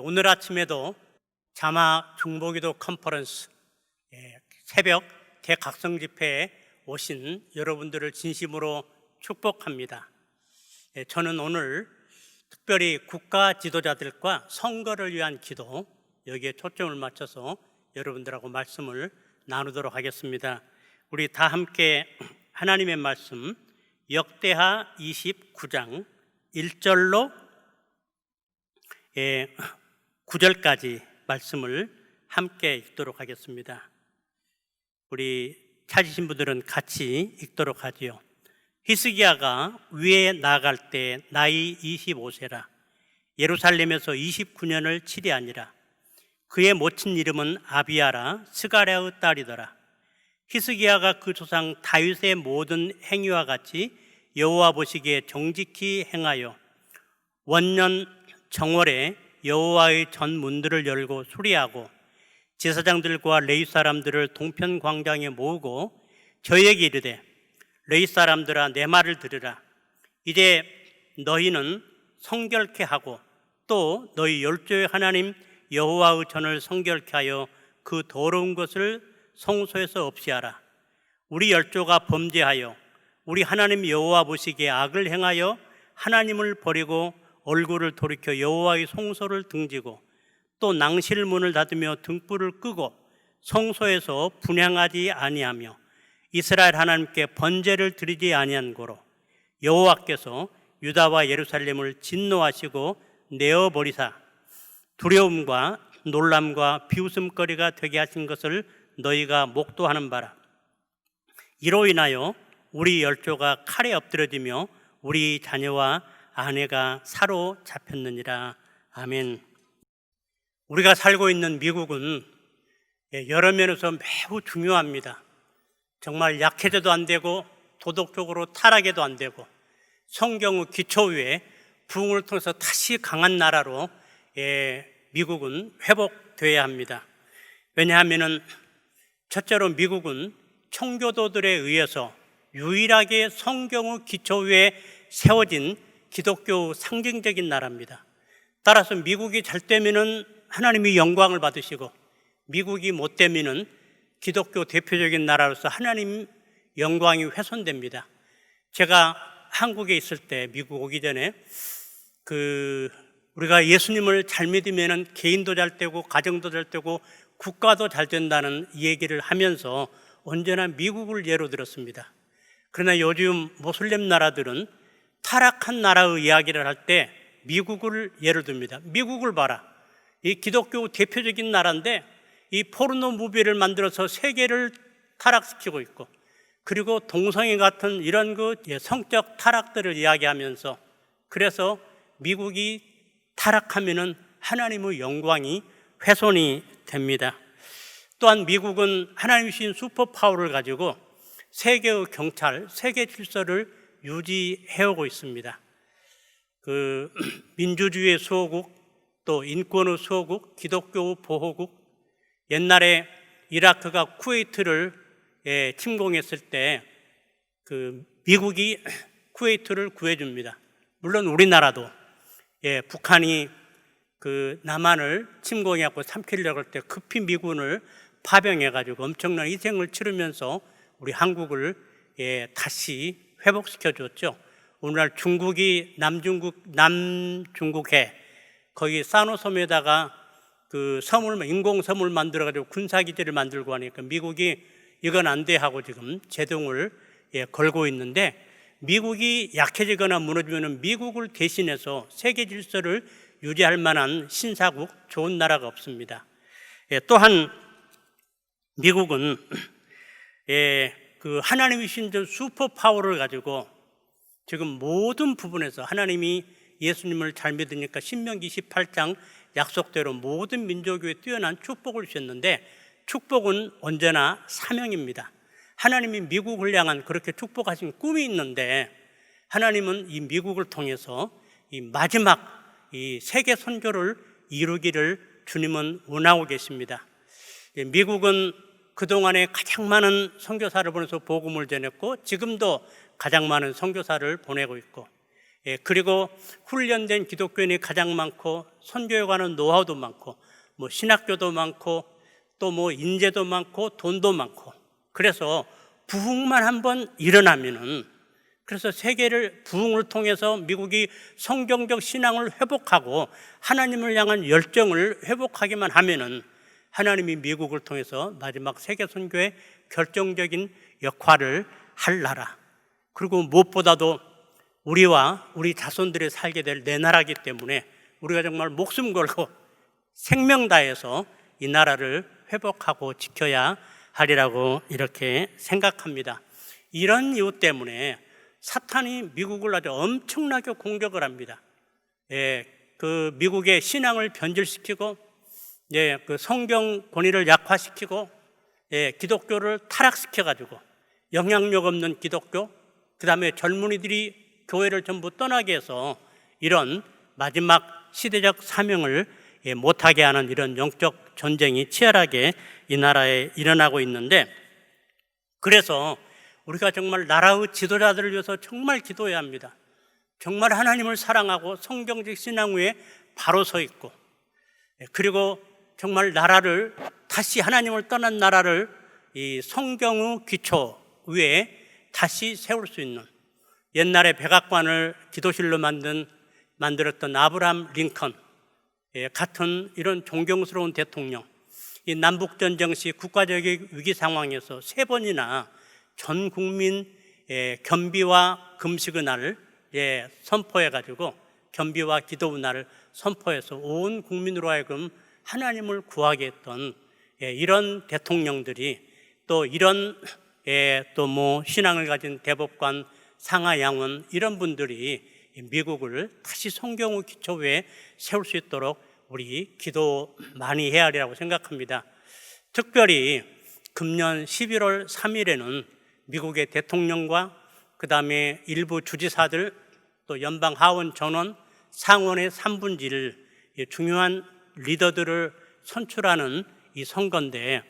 오늘 아침에도 자마 중보기도 컨퍼런스 새벽 대각성 집회에 오신 여러분들을 진심으로 축복합니다. 저는 오늘 특별히 국가 지도자들과 선거를 위한 기도, 여기에 초점을 맞춰서 여러분들하고 말씀을 나누도록 하겠습니다. 우리 다 함께 하나님의 말씀 역대하 29장 1절로 9절까지 말씀을 함께 읽도록 하겠습니다. 우리 찾으신 분들은 같이 읽도록 하지요. 히스기야가 위에 나아갈 때 나이 25세라 예루살렘에서 29년을 치리하니라. 그의 모친 이름은 아비야라 스가랴의 딸이더라. 히스기야가 그 조상 다윗의 모든 행위와 같이 여호와 보시기에 정직히 행하여 원년 정월에 여호와의 전 문들을 열고 수리하고 제사장들과 레위 사람들을 동편 광장에 모으고 저희에게 이르되 레위 사람들아 내 말을 들으라. 이제 너희는 성결케 하고 또 너희 열조의 하나님 여호와의 전을 성결케 하여 그 더러운 것을 성소에서 없이 하라. 우리 열조가 범죄하여 우리 하나님 여호와 보시기에 악을 행하여 하나님을 버리고 얼굴을 돌이켜 여호와의 성소를 등지고 또 낭실 문을 닫으며 등불을 끄고 성소에서 분향하지 아니하며 이스라엘 하나님께 번제를 드리지 아니한 고로 여호와께서 유다와 예루살렘을 진노하시고 내어버리사 두려움과 놀람과 비웃음거리가 되게 하신 것을 너희가 목도하는 바라. 이로 인하여 우리 열조가 칼에 엎드려지며 우리 자녀와 아내가 사로잡혔느니라. 아멘. 우리가 살고 있는 미국은 여러 면에서 매우 중요합니다. 정말 약해져도 안 되고 도덕적으로 타락해도 안 되고 성경의 기초 위에 부흥을 통해서 다시 강한 나라로 미국은 회복되어야 합니다. 왜냐하면 첫째로 미국은 청교도들에 의해서 유일하게 성경의 기초 위에 세워진 기독교 상징적인 나라입니다. 따라서 미국이 잘 되면은 하나님이 영광을 받으시고 미국이 못 되면은 기독교 대표적인 나라로서 하나님 영광이 훼손됩니다. 제가 한국에 있을 때 미국 오기 전에 우리가 예수님을 잘 믿으면은 개인도 잘 되고 가정도 잘 되고 국가도 잘 된다는 얘기를 하면서 언제나 미국을 예로 들었습니다. 그러나 요즘 모슬렘 나라들은 타락한 나라의 이야기를 할 때 미국을 예로 듭니다. 미국을 봐라. 이 기독교 대표적인 나라인데 이 포르노 무비를 만들어서 세계를 타락시키고 있고 그리고 동성애 같은 이런 성적 타락들을 이야기하면서 그래서 미국이 타락하면은 하나님의 영광이 훼손이 됩니다. 또한 미국은 하나님이 주신 슈퍼파워를 가지고 세계의 경찰, 세계 질서를 유지해오고 있습니다. 민주주의의 수호국, 또 인권의 수호국, 기독교 보호국. 옛날에 이라크가 쿠웨이트를 침공했을 때 미국이 쿠웨이트를 구해줍니다. 물론 우리나라도 북한이 남한을 침공해갖고 삼키려고 할 때 급히 미군을 파병해가지고 엄청난 희생을 치르면서 우리 한국을 다시 회복시켜 줬죠. 오늘날 중국이 남중국해 거기 사노섬에다가 인공섬을 만들어가지고 군사기지를 만들고 하니까 미국이 이건 안 돼 하고 지금 제동을 걸고 있는데 미국이 약해지거나 무너지면 미국을 대신해서 세계 질서를 유지할 만한 신사국, 좋은 나라가 없습니다. 또한 미국은 하나님이 주신 슈퍼파워를 가지고 지금 모든 부분에서 하나님이 예수님을 잘 믿으니까 신명기 18장 약속대로 모든 민족에 뛰어난 축복을 주셨는데 축복은 언제나 사명입니다. 하나님이 미국을 향한 그렇게 축복하신 꿈이 있는데 하나님은 이 미국을 통해서 이 마지막 이 세계 선교를 이루기를 주님은 원하고 계십니다. 미국은 그동안에 가장 많은 선교사를 보내서 복음을 전했고 지금도 가장 많은 선교사를 보내고 있고 그리고 훈련된 기독교인이 가장 많고 선교에 관한 노하우도 많고 뭐 신학교도 많고 또 뭐 인재도 많고 돈도 많고, 그래서 부흥만 한번 일어나면은, 그래서 세계를 부흥을 통해서 미국이 성경적 신앙을 회복하고 하나님을 향한 열정을 회복하기만 하면은 하나님이 미국을 통해서 마지막 세계 선교의 결정적인 역할을 할 나라, 그리고 무엇보다도 우리와 우리 자손들이 살게 될 내 나라이기 때문에 우리가 정말 목숨 걸고 생명 다해서 이 나라를 회복하고 지켜야 하리라고 이렇게 생각합니다. 이런 이유 때문에 사탄이 미국을 아주 엄청나게 공격을 합니다. 그 미국의 신앙을 변질시키고, 그 성경 권위를 약화시키고, 기독교를 타락시켜가지고 영향력 없는 기독교, 그 다음에 젊은이들이 교회를 전부 떠나게 해서 이런 마지막 시대적 사명을 못하게 하는 이런 영적 전쟁이 치열하게 이 나라에 일어나고 있는데, 그래서 우리가 정말 나라의 지도자들을 위해서 정말 기도해야 합니다. 정말 하나님을 사랑하고 성경적 신앙 위에 바로 서 있고, 그리고 정말 나라를 다시, 하나님을 떠난 나라를 이 성경의 기초 위에 다시 세울 수 있는, 옛날에 백악관을 기도실로 만들었던 아브라함 링컨 같은 이런 존경스러운 대통령, 이 남북전쟁 시 국가적인 위기 상황에서 3번이나 전 국민 겸비와 금식의 날을 선포해가지고, 겸비와 기도의 날을 선포해서 온 국민으로 하여금 하나님을 구하게 했던 이런 대통령들이, 또 이런 또 뭐 신앙을 가진 대법관, 상하 양원, 이런 분들이 미국을 다시 성경의 기초 위에 세울 수 있도록 우리 기도 많이 해야 하리라고 생각합니다. 특별히 금년 11월 3일에는 미국의 대통령과 그 다음에 일부 주지사들, 또 연방 하원 전원, 상원의 3분의 1 중요한 리더들을 선출하는 이 선거인데,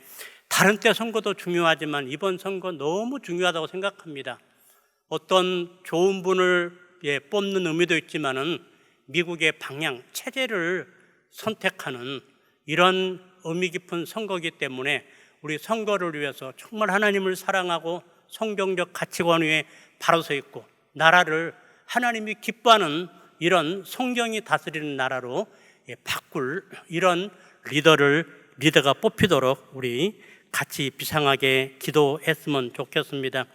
다른 때 선거도 중요하지만 이번 선거 너무 중요하다고 생각합니다. 어떤 좋은 분을 뽑는 의미도 있지만은 미국의 방향, 체제를 선택하는 이런 의미 깊은 선거이기 때문에 우리 선거를 위해서 정말 하나님을 사랑하고 성경적 가치관 위에 바로 서 있고, 나라를 하나님이 기뻐하는 이런 성경이 다스리는 나라로 바꿀 이런 리더가 뽑히도록 우리 같이 비상하게 기도했으면 좋겠습니다.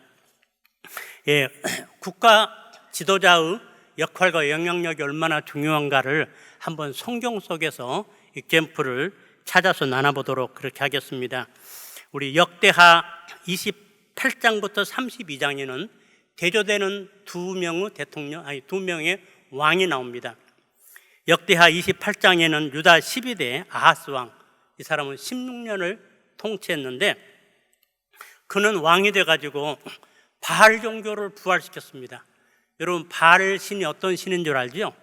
국가 지도자의 역할과 영향력이 얼마나 중요한가를 한번 성경 속에서 example를 찾아서 나눠보도록 그렇게 하겠습니다. 우리 역대하 28장부터 32장에는 대조되는 두 명의 왕이 나옵니다. 역대하 28장에는 유다 12대 아하스 왕, 이 사람은 16년을 통치했는데, 그는 왕이 돼가지고 바알 종교를 부활시켰습니다. 여러분, 바알 신이 어떤 신인 줄 알죠?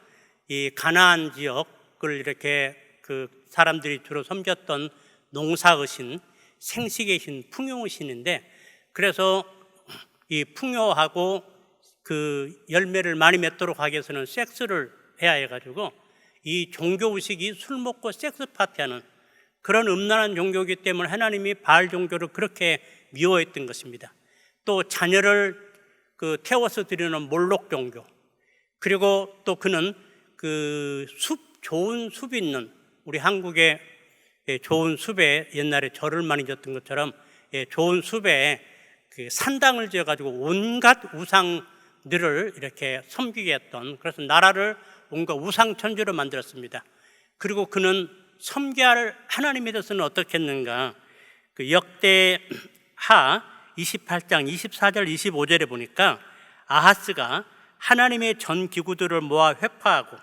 이 가나안 지역을 이렇게 그 사람들이 주로 섬겼던 농사의 신, 생식의 신, 풍요의 신인데, 그래서 이 풍요하고 그 열매를 많이 맺도록 하기 위해서는 섹스를 해야 해가지고 이 종교의식이 술 먹고 섹스 파티하는 그런 음란한 종교이기 때문에 하나님이 바알 종교를 그렇게 미워했던 것입니다. 또 자녀를 태워서 드리는 몰록 종교, 그리고 또 그는 그 좋은 숲이 있는, 우리 한국의 좋은 숲에 옛날에 절을 많이 졌던 것처럼 좋은 숲에 그 산당을 지어가지고 온갖 우상들을 이렇게 섬기게 했던, 그래서 나라를 온갖 우상천지로 만들었습니다. 그리고 그는 섬겨할 하나님에 대해서는 어떻게 했는가? 그 역대하 28장 24절 25절에 보니까 아하스가 하나님의 전 기구들을 모아 회파하고,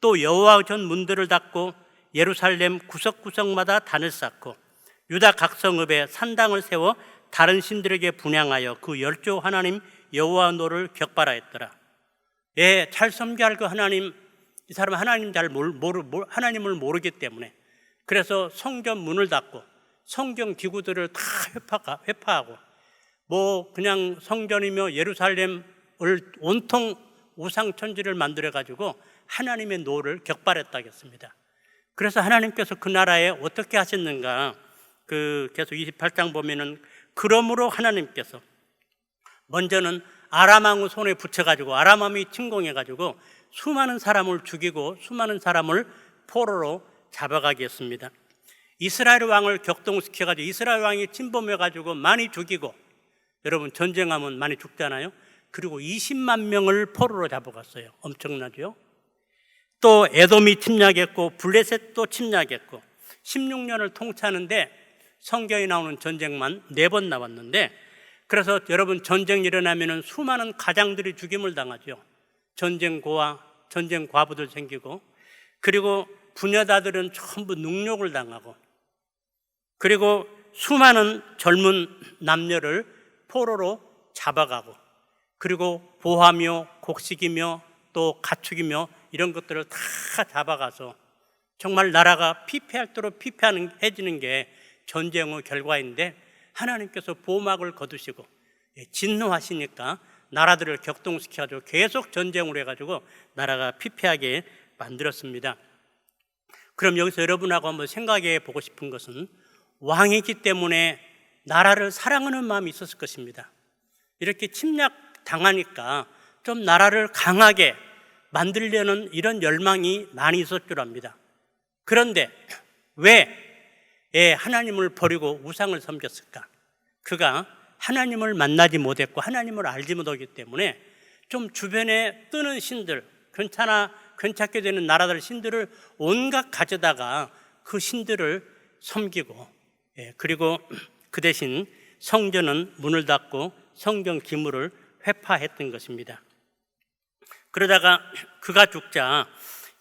또 여호와의 전 문들을 닫고 예루살렘 구석구석마다 단을 쌓고 유다 각 성읍에 산당을 세워 다른 신들에게 분향하여 그 열조 하나님 여호와 노를 격발하였더라. 잘 섬겨할 그 하나님, 이 사람은 하나님 하나님을 모르기 때문에, 그래서 성전 문을 닫고 성경 기구들을 다 회파하고, 뭐 그냥 성전이며 예루살렘을 온통 우상천지를 만들어가지고 하나님의 노를 격발했다겠습니다. 그래서 하나님께서 그 나라에 어떻게 하셨는가, 계속 28장 보면은, 그러므로 하나님께서 먼저는 아람 왕의 손에 붙여가지고 아람 왕이 침공해가지고 수많은 사람을 죽이고 수많은 사람을 포로로 잡아가게 했습니다. 이스라엘 왕을 격동시켜가지고 이스라엘 왕이 침범해가지고 많이 죽이고, 여러분 전쟁하면 많이 죽잖아요. 그리고 20만 명을 포로로 잡아갔어요. 엄청나죠? 또 에돔이 침략했고 블레셋도 침략했고 16년을 통치하는데 성경에 나오는 전쟁만 4번 나왔는데, 그래서 여러분 전쟁 일어나면 수많은 가장들이 죽임을 당하죠. 전쟁고와 전쟁 과부들 생기고, 그리고 부녀자들은 전부 능욕을 당하고, 그리고 수많은 젊은 남녀를 포로로 잡아가고, 그리고 보하며 곡식이며 또 가축이며 이런 것들을 다 잡아가서 정말 나라가 피폐할도록 피폐해지는 게 전쟁의 결과인데, 하나님께서 보호막을 거두시고 진노하시니까 나라들을 격동시켜가지고 계속 전쟁을 해가지고 나라가 피폐하게 만들었습니다. 그럼 여기서 여러분하고 한번 생각해 보고 싶은 것은, 왕이기 때문에 나라를 사랑하는 마음이 있었을 것입니다. 이렇게 침략 당하니까 좀 나라를 강하게 만들려는 이런 열망이 많이 있었을 줄 압니다. 그런데 왜 하나님을 버리고 우상을 섬겼을까? 그가 하나님을 만나지 못했고 하나님을 알지 못하기 때문에 좀 주변에 뜨는 신들, 괜찮게 되는 나라들 신들을 온갖 가져다가 그 신들을 섬기고, 그리고 그 대신 성전은 문을 닫고 성경 기물을 회파했던 것입니다. 그러다가 그가 죽자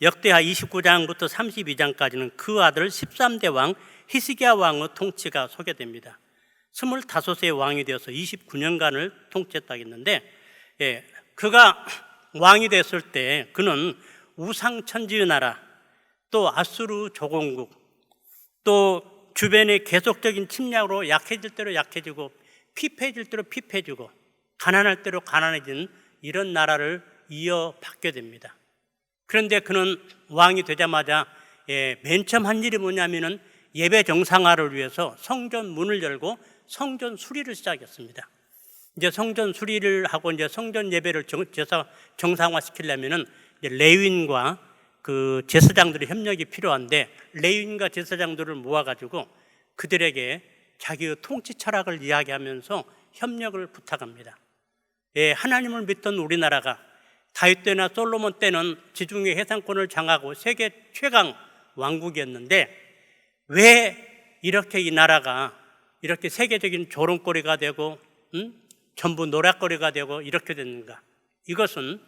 역대하 29장부터 32장까지는 그 아들 13대 왕 히스기야 왕의 통치가 소개됩니다. 25세의 왕이 되어서 29년간을 통치했다고 했는데, 그가 왕이 됐을 때 그는 우상천지의 나라, 또 아수르 조공국, 또 주변의 계속적인 침략으로 약해질 대로 약해지고 피폐해질 대로 피폐해지고 가난할 대로 가난해진 이런 나라를 이어받게 됩니다. 그런데 그는 왕이 되자마자 맨 처음 한 일이 뭐냐면은 예배 정상화를 위해서 성전 문을 열고 성전 수리를 시작했습니다. 이제 성전 수리를 하고 이제 성전 예배를 정상화 시키려면은 레위인과 그 제사장들의 협력이 필요한데, 레위인과 제사장들을 모아가지고 그들에게 자기의 통치 철학을 이야기하면서 협력을 부탁합니다. 하나님을 믿던 우리나라가 다윗 때나 솔로몬 때는 지중해 해상권을 장하고 세계 최강 왕국이었는데, 왜 이렇게 이 나라가 이렇게 세계적인 조롱거리가 되고 전부 노략거리가 되고 이렇게 됐는가? 이것은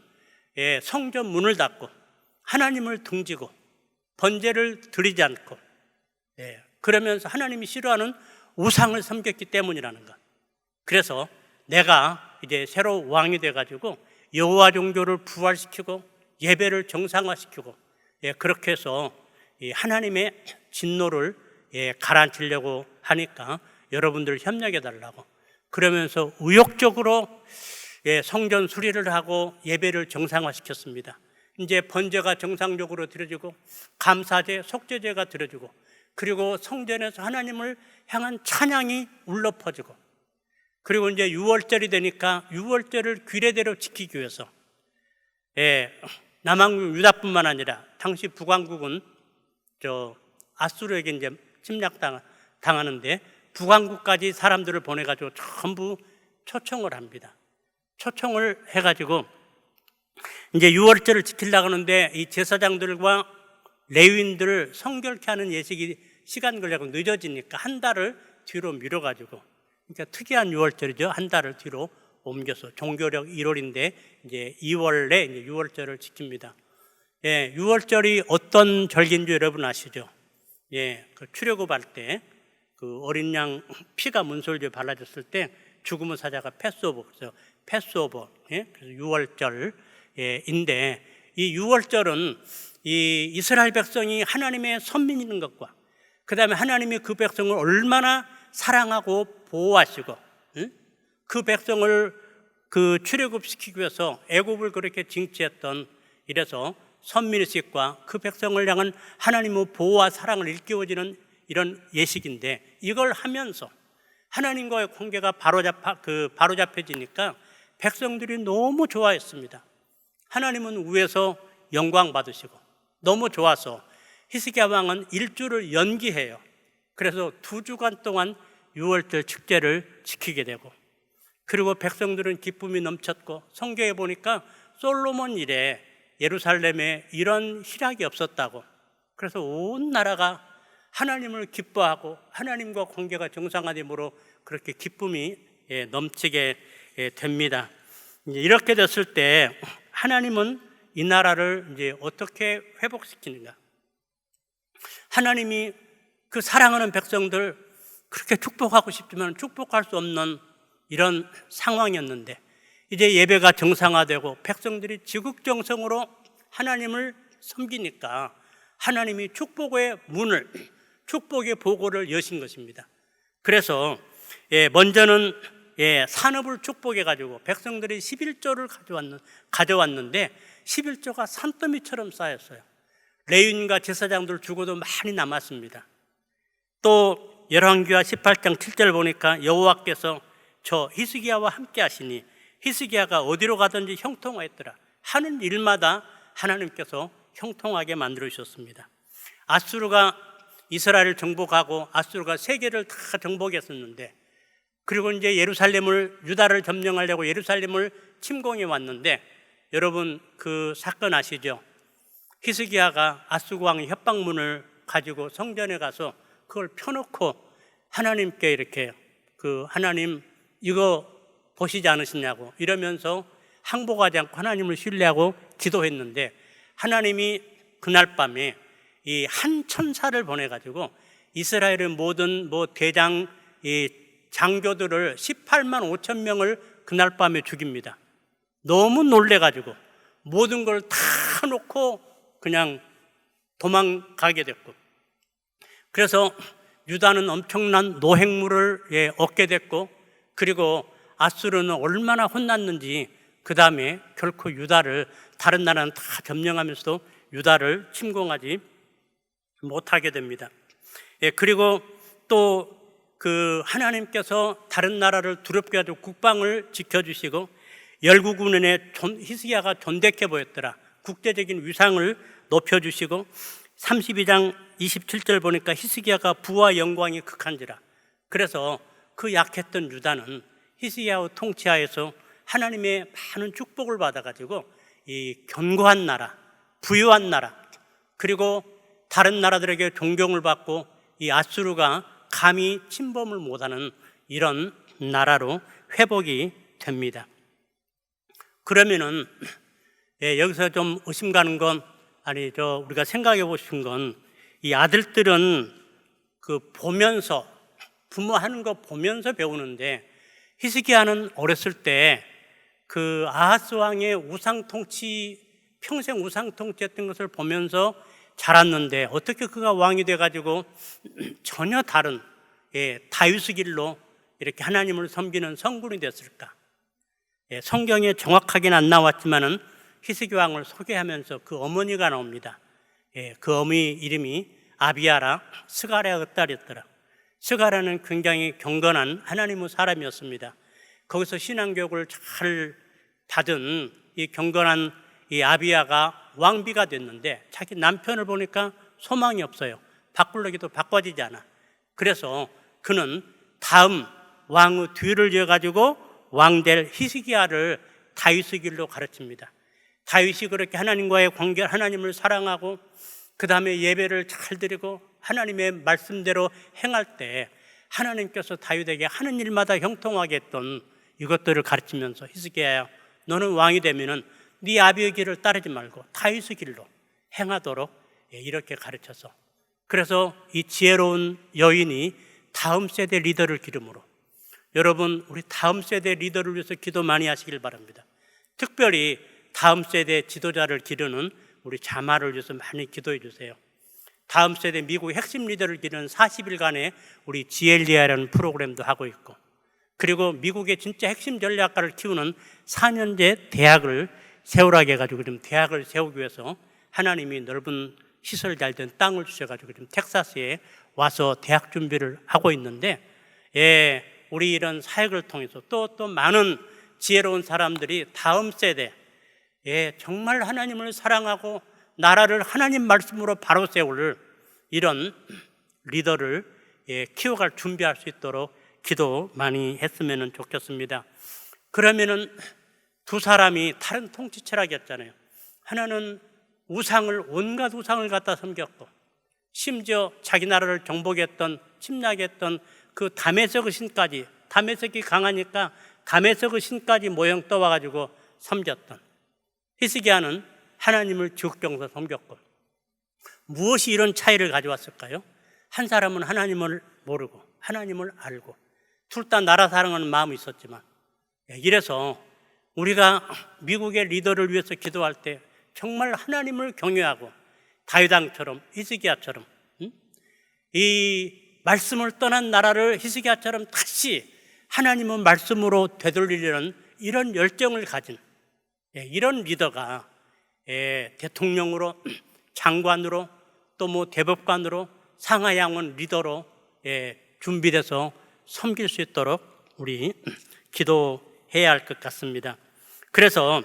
성전 문을 닫고 하나님을 등지고 번제를 드리지 않고 그러면서 하나님이 싫어하는 우상을 섬겼기 때문이라는 것. 그래서 내가 이제 새로 왕이 돼가지고 여호와 종교를 부활시키고 예배를 정상화시키고 그렇게 해서 하나님의 진노를 가라앉히려고 하니까 여러분들 협력해달라고, 그러면서 의욕적으로 성전 수리를 하고 예배를 정상화시켰습니다. 이제 번제가 정상적으로 드려지고 감사제, 속죄제가 드려지고, 그리고 성전에서 하나님을 향한 찬양이 울려 퍼지고, 그리고 이제 유월절이 되니까 유월절을 규례대로 지키기 위해서 남왕국 유다뿐만 아니라 당시 북왕국은 아수르에게 이제 침략당하는데 북왕국까지 사람들을 보내가지고 전부 초청을 합니다. 초청을 해가지고 이제 유월절을 지키려고 하는데 이 제사장들과 레위인들을 성결케 하는 예식이 시간 걸려고 늦어지니까 한 달을 뒤로 미뤄가지고, 그러니까 특이한 유월절이죠. 한 달을 뒤로 옮겨서 종교력 1월인데 이제 2월에 이제 유월절을 지킵니다. 유월절이 어떤 절기인 줄 여러분 아시죠? 그 출애굽할 때 그 어린 양 피가 문설주에 발라졌을 때 죽음의 사자가 패스오버, 그래서 유월절인데, 이 유월절은 이 이스라엘 백성이 하나님의 선민인 것과 그 다음에 하나님이 그 백성을 얼마나 사랑하고 보호하시고 그 백성을 그 출애굽시키기 위해서 애굽을 그렇게 징치했던, 이래서 선민의식과 그 백성을 향한 하나님의 보호와 사랑을 일깨워지는 이런 예식인데, 이걸 하면서 하나님과의 관계가 바로잡혀지니까 백성들이 너무 좋아했습니다. 하나님은 위에서 영광 받으시고 너무 좋아서 히스기야 왕은 일주를 연기해요. 그래서 2주간 동안 유월절 축제를 지키게 되고, 그리고 백성들은 기쁨이 넘쳤고, 성경에 보니까 솔로몬 이래 예루살렘에 이런 희락이 없었다고. 그래서 온 나라가 하나님을 기뻐하고 하나님과 관계가 정상화됨으로 그렇게 기쁨이 넘치게 됩니다. 이렇게 됐을 때 하나님은 이 나라를 이제 어떻게 회복시키는가? 하나님이 그 사랑하는 백성들 그렇게 축복하고 싶지만 축복할 수 없는 이런 상황이었는데, 이제 예배가 정상화되고 백성들이 지극정성으로 하나님을 섬기니까 하나님이 축복의 문을, 축복의 보고를 여신 것입니다. 그래서 먼저는 산업을 축복해 가지고 백성들이 11조를 가져왔는데 11조가 산더미처럼 쌓였어요. 레위인과 제사장들 죽어도 많이 남았습니다. 또 열왕기하 18장 7절 보니까 여호와께서 저 히스기야와 함께 하시니 히스기야가 어디로 가든지 형통하였더라. 하는 일마다 하나님께서 형통하게 만들어 주셨습니다. 아수르가 이스라엘을 정복하고 아수르가 세계를 다 정복했었는데, 그리고 이제 유다를 점령하려고 예루살렘을 침공해 왔는데, 여러분 그 사건 아시죠? 히스기야가 아수르 왕의 협박문을 가지고 성전에 가서 그걸 펴놓고 하나님께 이렇게 하나님 이거 보시지 않으시냐고 이러면서 항복하지 않고 하나님을 신뢰하고 기도했는데, 하나님이 그날 밤에 이 한 천사를 보내가지고 이스라엘의 모든 대장 장교들을 18만 5천 명을 그날 밤에 죽입니다. 너무 놀래가지고 모든 걸 다 놓고 그냥 도망가게 됐고, 그래서 유다는 엄청난 노획물을 얻게 됐고, 그리고 아수르는 얼마나 혼났는지 그 다음에 결코 유다를, 다른 나라는 다 점령하면서도 유다를 침공하지 못하게 됩니다. 그리고 또 하나님께서 다른 나라를 두렵게 하고 국방을 지켜주시고, 열국운에 히스기야가 존대해 보였더라. 국제적인 위상을 높여주시고, 32장 27절 보니까 히스기야가 부와 영광이 극한지라. 그래서 그 약했던 유다는 히스기야의 통치하에서 하나님의 많은 축복을 받아가지고 이 견고한 나라, 부유한 나라, 그리고 다른 나라들에게 존경을 받고 이 아수르가 감히 침범을 못하는 이런 나라로 회복이 됩니다. 그러면은 여기서 좀 의심 가는 건, 우리가 생각해 보신 건, 이 아들들은 보면서, 부모 하는 거 보면서 배우는데, 히스기야는 어렸을 때 아하스 왕의 평생 우상 통치했던 것을 보면서 자랐는데, 어떻게 그가 왕이 돼가지고 전혀 다른 다윗의 길로 이렇게 하나님을 섬기는 성군이 됐을까? 성경에 정확하게는 안 나왔지만은 히스기야 왕을 소개하면서 그 어머니가 나옵니다. 그 어머니 이름이 아비야라, 스가랴의 딸이었더라. 스가랴는 굉장히 경건한 하나님의 사람이었습니다. 거기서 신앙교육을 잘 받은 이 경건한 이 아비야가 왕비가 됐는데, 자기 남편을 보니까 소망이 없어요. 바꾸려기도 바꿔지지 않아. 그래서 그는 다음 왕의 뒤를 이어가지고 왕될 히스기야를 다윗의 길로 가르칩니다. 다윗이 그렇게 하나님과의 관계, 하나님을 사랑하고 그 다음에 예배를 잘 드리고 하나님의 말씀대로 행할 때 하나님께서 다윗에게 하는 일마다 형통하게 했던 이것들을 가르치면서, 히스기야야, 너는 왕이 되면은 네 아비의 길을 따르지 말고 다윗의 길로 행하도록 이렇게 가르쳐서, 그래서 이 지혜로운 여인이 다음 세대 리더를 기름으로, 여러분 우리 다음 세대 리더를 위해서 기도 많이 하시길 바랍니다. 특별히 다음 세대 지도자를 기르는 우리 자마를 위해서 많이 기도해 주세요. 다음 세대 미국의 핵심 리더를 기르는 40일간의 우리 지엘리아라는 프로그램도 하고 있고, 그리고 미국의 진짜 핵심 전략가를 키우는 4년제 대학을 세우라고 해가지고 지금 대학을 세우기 위해서 하나님이 넓은 시설 잘 된 땅을 주셔가지고 지금 텍사스에 와서 대학 준비를 하고 있는데, 우리 이런 사역을 통해서 또 많은 지혜로운 사람들이 다음 세대, 정말 하나님을 사랑하고 나라를 하나님 말씀으로 바로 세울 이런 리더를 키워갈 준비할 수 있도록 기도 많이 했으면 좋겠습니다. 그러면은 두 사람이 다른 통치 철학이었잖아요. 하나는 온갖 우상을 갖다 섬겼고, 심지어 자기 나라를 정복했던, 침략했던 그 다메섹의 신까지, 다메섹이 강하니까 다메섹의 신까지 모형 떠와가지고 섬겼던 히스기야는 하나님을 지극정서 섬겼고, 무엇이 이런 차이를 가져왔을까요? 한 사람은 하나님을 모르고 하나님을 알고 둘 다 나라 사랑하는 마음이 있었지만, 이래서 우리가 미국의 리더를 위해서 기도할 때 정말 하나님을 경외하고 다윗왕처럼 히스기야처럼 이 말씀을 떠난 나라를 히스기야처럼 다시 하나님의 말씀으로 되돌리려는 이런 열정을 가진 이런 리더가 대통령으로, 장관으로, 또 대법관으로, 상하양원 리더로 준비돼서 섬길 수 있도록 우리 기도해야 할 것 같습니다. 그래서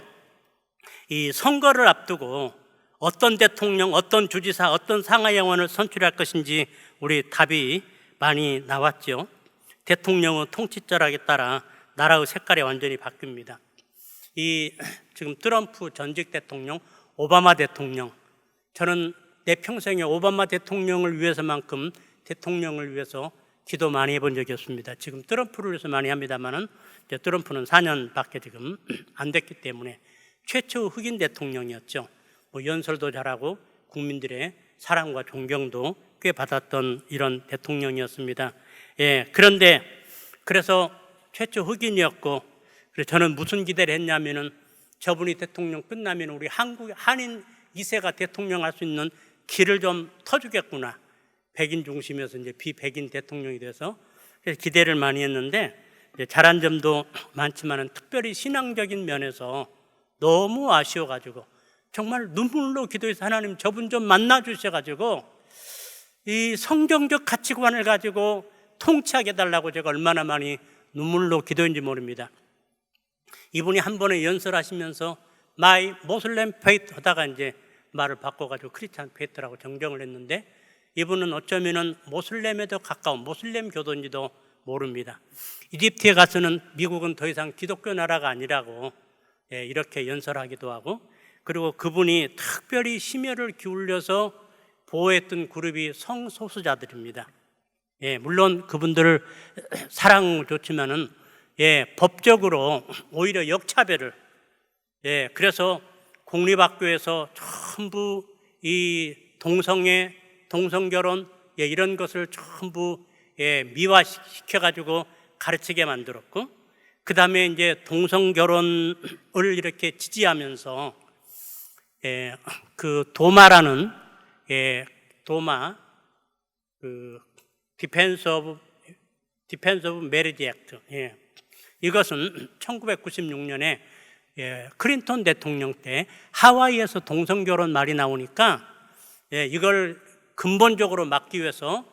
이 선거를 앞두고 어떤 대통령, 어떤 주지사, 어떤 상하양원을 선출할 것인지 우리 답이 많이 나왔죠. 대통령의 통치 철학에 따라 나라의 색깔이 완전히 바뀝니다. 지금 트럼프 전직 대통령, 오바마 대통령, 저는 내 평생에 오바마 대통령을 위해서만큼 대통령을 위해서 기도 많이 해본 적이 없습니다. 지금 트럼프를 위해서 많이 합니다만은 트럼프는 4년밖에 지금 안 됐기 때문에 최초 흑인 대통령이었죠. 연설도 잘하고 국민들의 사랑과 존경도 꽤 받았던 이런 대통령이었습니다. 그런데 그래서 최초 흑인이었고, 그래서 저는 무슨 기대를 했냐면은 저분이 대통령 끝나면 우리 한인 2세가 대통령 할 수 있는 길을 좀 터주겠구나. 백인 중심에서 이제 비백인 대통령이 돼서 기대를 많이 했는데, 잘한 점도 많지만은 특별히 신앙적인 면에서 너무 아쉬워가지고 정말 눈물로 기도해서 하나님 저분 좀 만나 주셔가지고 이 성경적 가치관을 가지고 통치하게 해달라고 제가 얼마나 많이 눈물로 기도했는지 모릅니다. 이분이 한 번에 연설하시면서 마이 모슬렘 페이트 하다가 이제 말을 바꿔가지고 크리스찬 페이트라고 정정을 했는데, 이분은 어쩌면은 모슬렘에도 가까운 모슬렘 교도인지도 모릅니다. 이집트에 가서는 미국은 더 이상 기독교 나라가 아니라고 이렇게 연설하기도 하고, 그리고 그분이 특별히 심혈을 기울여서 보호했던 그룹이 성소수자들입니다. 물론 그분들을 사랑 좋지만은 법적으로 오히려 역차별을, 그래서 공립학교에서 전부 이 동성결혼 이런 것을 전부 미화시켜가지고 가르치게 만들었고, 그 다음에 이제 동성결혼을 이렇게 지지하면서 그 도마라는 디펜스 오브 메리지 액트, 이것은 1996년에 클린턴 대통령 때 하와이에서 동성결혼 말이 나오니까 이걸 근본적으로 막기 위해서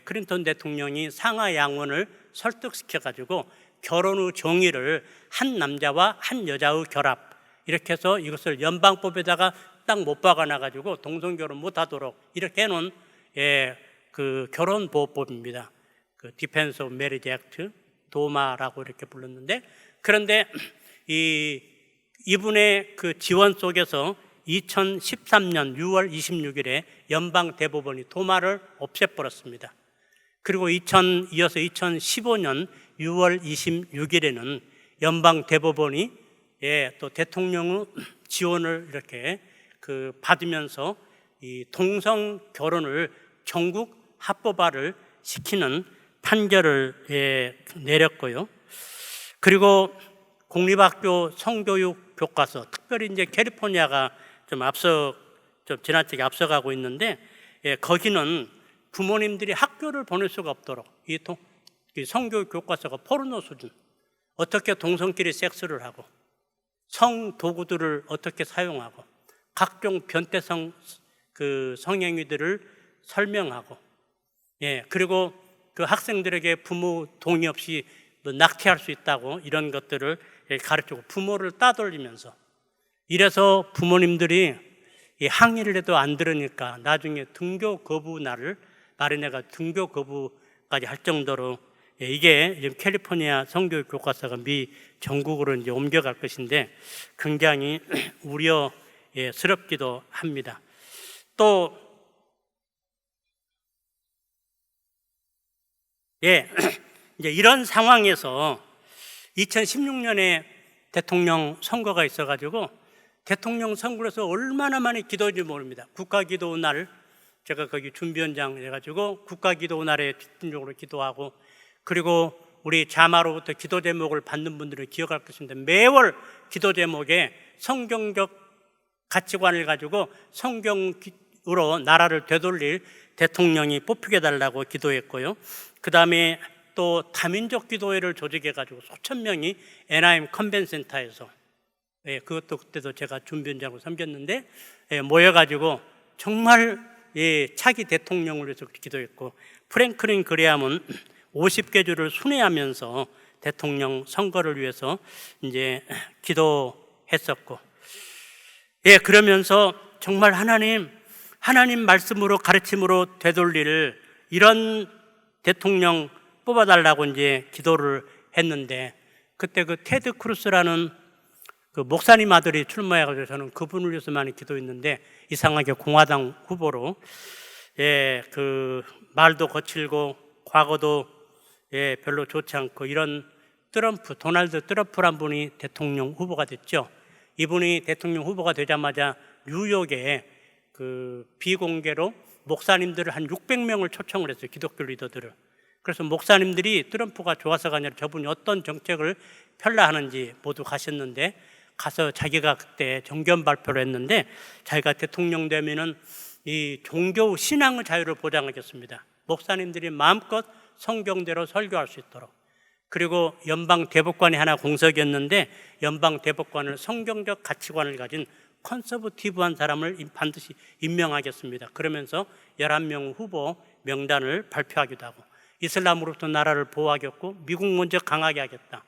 클린턴 대통령이 상하 양원을 설득시켜가지고 결혼 후 정의를 한 남자와 한 여자의 결합, 이렇게 해서 이것을 연방법에다가 딱 못 박아놔가지고 동성결혼 못하도록 이렇게 해놓은 그 결혼보호법입니다. 그 디펜스 오브 메리지 액트, 도마라고 이렇게 불렀는데, 그런데 이분의 그 지원 속에서 2013년 6월 26일에 연방 대법원이 도마를 없애버렸습니다. 그리고 이어서 2015년 6월 26일에는 연방 대법원이 또 대통령의 지원을 이렇게 받으면서 이 동성 결혼을 전국 합법화를 시키는 판결을 내렸고요. 그리고 공립학교 성교육 교과서, 특별히 이제 캘리포니아가 좀 지나치게 앞서가고 있는데, 거기는 부모님들이 학교를 보낼 수가 없도록 성교 교과서가 포르노 수준, 어떻게 동성끼리 섹스를 하고 성 도구들을 어떻게 사용하고 각종 변태성 성행위들을 설명하고, 그리고 그 학생들에게 부모 동의 없이 낙태할 수 있다고 이런 것들을 가르치고 부모를 따돌리면서, 이래서 부모님들이 항의를 해도 안 들으니까 나중에 등교 거부날을 마련해가 등교 거부까지 할 정도로, 이게 지금 캘리포니아 성교 교과서가 미 전국으로 이제 옮겨갈 것인데 굉장히 우려스럽기도 합니다. 또 이제 이런 상황에서 2016년에 대통령 선거가 있어가지고 대통령 선거에서 얼마나 많이 기도했는지 모릅니다. 국가기도 날 제가 거기 준비원장 해가지고 국가기도 날에 집중적으로 기도하고, 그리고 우리 자마로부터 기도 제목을 받는 분들은 기억할 것인데 매월 기도 제목에 성경적 가치관을 가지고 성경으로 나라를 되돌릴 대통령이 뽑히게 해달라고 기도했고요. 그 다음에 또 다민족 기도회를 조직해가지고 수천 명이 애나임 컨벤센터에서, 그것도 그때도 제가 준비원장으로 섬겼는데, 모여가지고 정말 차기 대통령을 위해서 기도했고, 프랭클린 그레함은 50개 주를 순회하면서 대통령 선거를 위해서 이제 기도했었고, 그러면서 정말 하나님 말씀으로 가르침으로 되돌릴 이런 대통령 뽑아달라고 이제 기도를 했는데, 그때 그 테드 크루스라는 그 목사님 아들이 출마해가지고 저는 그분을 위해서 많이 기도했는데, 이상하게 공화당 후보로, 그 말도 거칠고 과거도 별로 좋지 않고 이런 도널드 트럼프란 분이 대통령 후보가 됐죠. 이분이 대통령 후보가 되자마자 뉴욕에 그 비공개로 목사님들을 한 600명을 초청을 했어요. 기독교 리더들을. 그래서 목사님들이 트럼프가 좋아서가 아니라 저분이 어떤 정책을 펼라 하는지 모두 가셨는데, 가서 자기가 그때 정견 발표를 했는데, 자기가 대통령 되면은 이 종교 신앙의 자유를 보장하겠습니다. 목사님들이 마음껏 성경대로 설교할 수 있도록. 그리고 연방 대법관이 하나 공석이었는데 연방 대법관을 성경적 가치관을 가진 컨서버티브한 사람을 반드시 임명하겠습니다. 그러면서 11명 후보 명단을 발표하기도 하고, 이슬람으로부터 나라를 보호하겠고 미국 먼저 강하게 하겠다.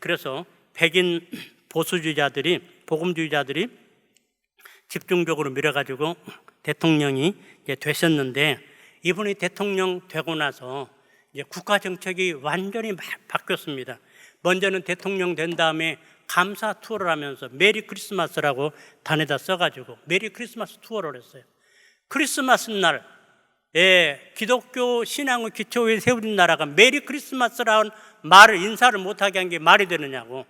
그래서 백인 보수주의자들이, 복음주의자들이 집중적으로 밀어가지고 대통령이 되셨는데, 이분이 대통령 되고 나서 이제 국가 정책이 완전히 바뀌었습니다. 먼저는 대통령 된 다음에 감사 투어를 하면서 메리 크리스마스라고 단에다 써가지고 메리 크리스마스 투어를 했어요. 크리스마스 날 기독교 신앙의 기초에 세워진 나라가 메리 크리스마스라는 말을, 인사를 못하게 한 게 말이 되느냐고,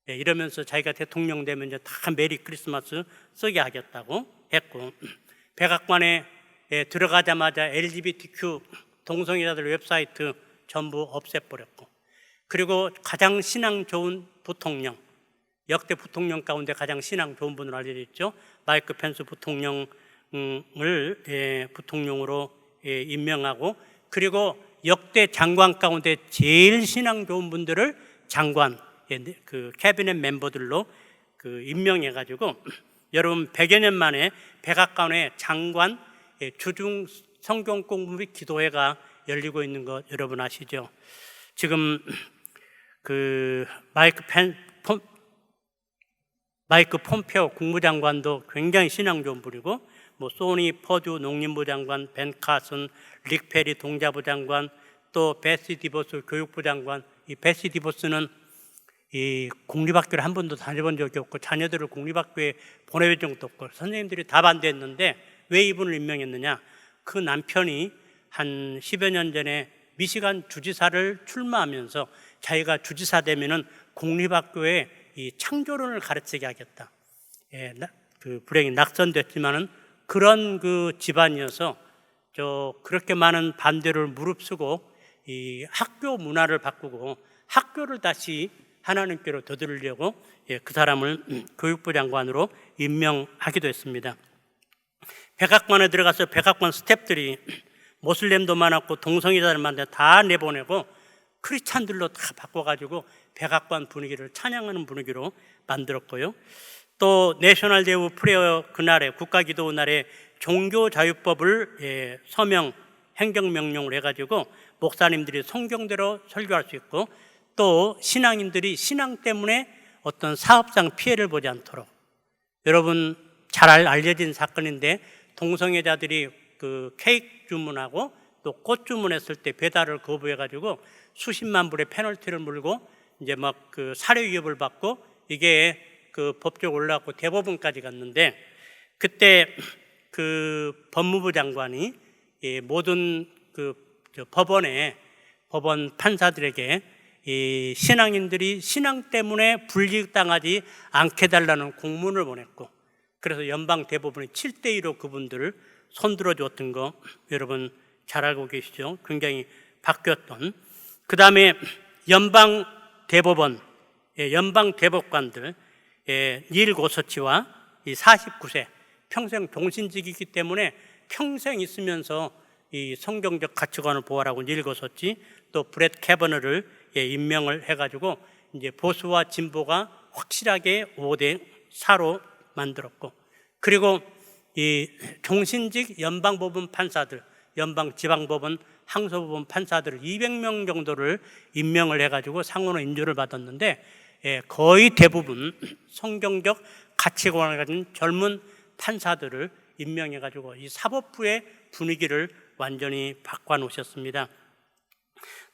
이러면서 자기가 대통령 되면 이제 다 메리 크리스마스 쓰게 하겠다고 했고, 백악관에 들어가자마자 LGBTQ 동성애자들 웹사이트 전부 없애버렸고, 그리고 가장 신앙 좋은 부통령, 역대 부통령 가운데 가장 신앙 좋은 분으로 알려져 있죠. 마이크 펜스 부통령을 부통령으로 임명하고, 그리고 역대 장관 가운데 제일 신앙 좋은 분들을 장관, 그 캐비넷 멤버들로 임명해가지고, 여러분 100여 년 만에 백악관의 장관 주중 성경 공부 및 기도회가 열리고 있는 것 여러분 아시죠? 지금 그 마이크 폼페오 국무장관도 굉장히 신앙 좋은 분이고, 뭐 소니 퍼듀 농림부 장관, 벤 카슨, 릭 페리 동자부 장관, 또 베시 디보스 교육부 장관. 이 베시 디보스는 이 공립학교를 한 번도 다녀본 적이 없고 자녀들을 공립학교에 보내본 적도 없고 선생님들이 다 반대했는데 왜 이분을 임명했느냐? 그 남편이 한 10여 년 전에 미시간 주지사를 출마하면서 자기가 주지사 되면은 공립학교에 이 창조론을 가르치게 하겠다. 그 불행히 낙선됐지만은 그런 그 집안이어서 그렇게 많은 반대를 무릅쓰고 이 학교 문화를 바꾸고 학교를 다시 하나님께로 되돌리려고 그 사람을 교육부 장관으로 임명하기도 했습니다. 백악관에 들어가서 백악관 스태프들이 모슬렘도 많았고 동성애자들 많은데 다 내보내고 크리스찬들로 다 바꿔가지고 백악관 분위기를 찬양하는 분위기로 만들었고요. 또 내셔널 데이 오브 프레어 그날에 국가기도 날에 종교자유법을 서명 행정명령을 해가지고 목사님들이 성경대로 설교할 수 있고, 또 신앙인들이 신앙 때문에 어떤 사업상 피해를 보지 않도록, 여러분 잘 알려진 사건인데 동성애자들이 그 케이크 주문하고 또 꽃 주문했을 때 배달을 거부해가지고 수십만 불의 페널티를 물고 이제 막 그 살해 위협을 받고, 이게 그 법적으로 올라갔고 대법원까지 갔는데, 그때 그 법무부 장관이 모든 그 법원 판사들에게 이 신앙인들이 신앙 때문에 불이익당하지 않게 달라는 공문을 보냈고, 그래서 연방 대법원이 7대2로 그분들을 손들어 줬던 거 여러분 잘 알고 계시죠? 굉장히 바뀌었던. 그 다음에 연방 대법원, 연방 대법관들, 닐 고서치와 이 49세 평생 종신직이기 때문에 평생 있으면서 이 성경적 가치관을 보호하라고 닐 고서치, 또 브렛 캐버너를 임명을 해가지고 이제 보수와 진보가 확실하게 5대 4로 만들었고, 그리고 이 종신직 연방법원 판사들, 연방지방법원, 항소법원 판사들을 200명 정도를 임명을 해가지고 상원의 인조를 받았는데, 거의 대부분 성경적 가치관을 가진 젊은 판사들을 임명해가지고 이 사법부의 분위기를 완전히 바꿔놓으셨습니다.